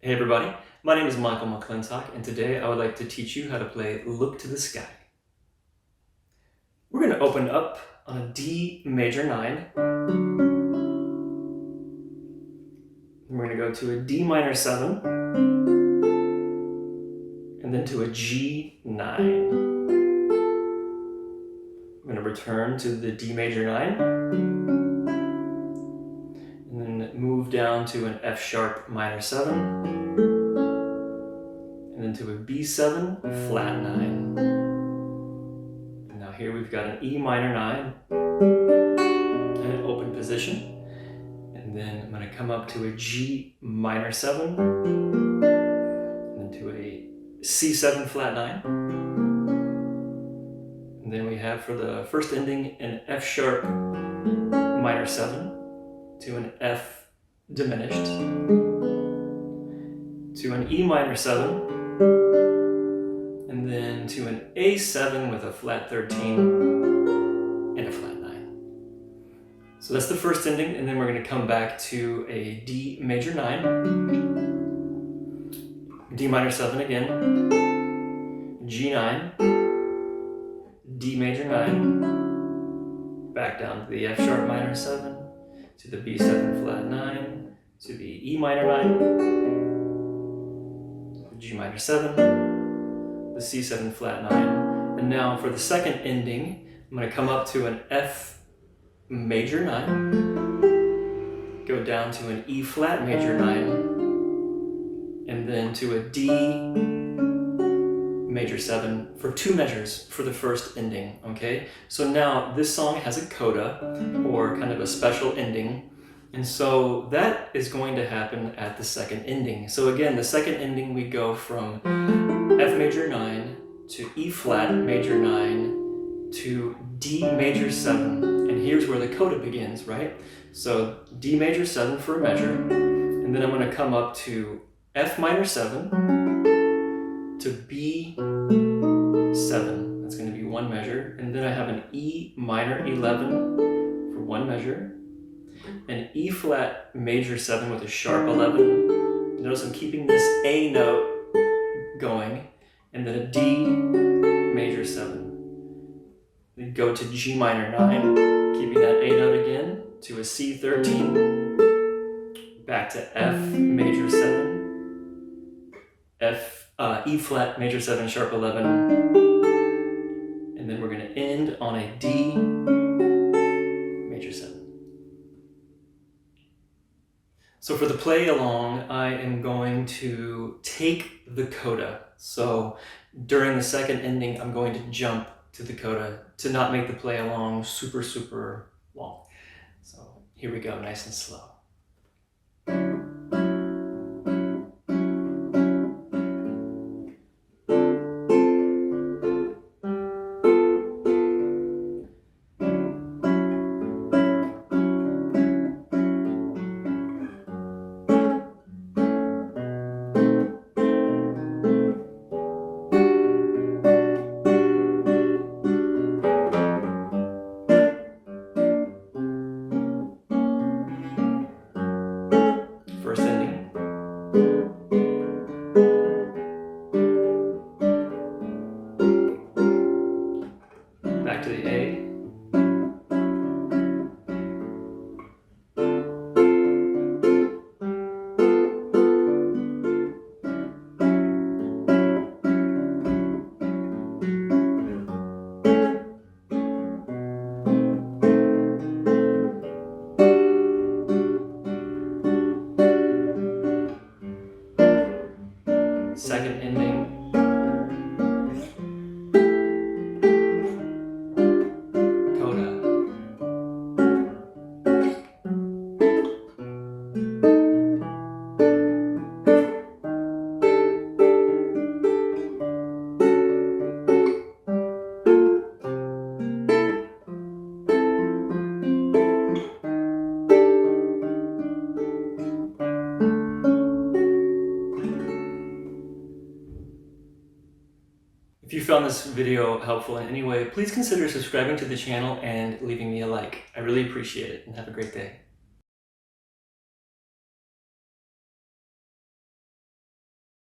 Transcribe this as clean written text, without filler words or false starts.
Hey everybody, my name is Michael McClintock, and today I would like to teach you how to play Look to the Sky. We're going to open up on a D major 9. We're going to go to a D minor 7, and then to a G 9. I'm going to return to the D major 9, and then move down to an F sharp minor 7, and then to a B7 flat 9. And now here we've got an E minor 9 in an open position. And then I'm going to come up to a G minor 7, and then to a C7 flat 9. And then we have for the first ending an F sharp minor 7 to an F diminished to an E minor 7, and then to an A7 with a flat 13 and a flat 9. So that's the first ending, and then we're going to come back to a D major 9, D minor 7 again, G9, D major 9, back down to the F sharp minor 7, to the B7 flat 9, to the E minor 9, the G minor 7, the C7 flat 9. And now for the second ending, I'm going to come up to an F major 9, go down to an E flat major 9, and then to a D major 7 for 2 measures for the first ending, okay? So now this song has a coda, or kind of a special ending, and so that is going to happen at the second ending. So again, the second ending we go from F major 9 to E flat major 9 to D major 7, and here's where the coda begins, right? So D major 7 for a measure, and then I'm going to come up to F minor 7 to B7, that's going to be 1 measure, and then I have an E minor 11 for 1 measure, an E flat major 7 with a sharp 11, notice I'm keeping this A note going, and then a D major 7. Then go to G minor 9, keeping that A note again, to a C13, back to F major 7, E flat major 7 sharp 11, and then we're going to end on a D major 7. So for the play along, I am going to take the coda. So during the second ending, I'm going to jump to the coda to not make the play along super, super long. So here we go, nice and slow. First ending. Back to the A. Second ending. Coda. If you found this video helpful in any way, please consider subscribing to the channel and leaving me a like. I really appreciate it, and have a great day.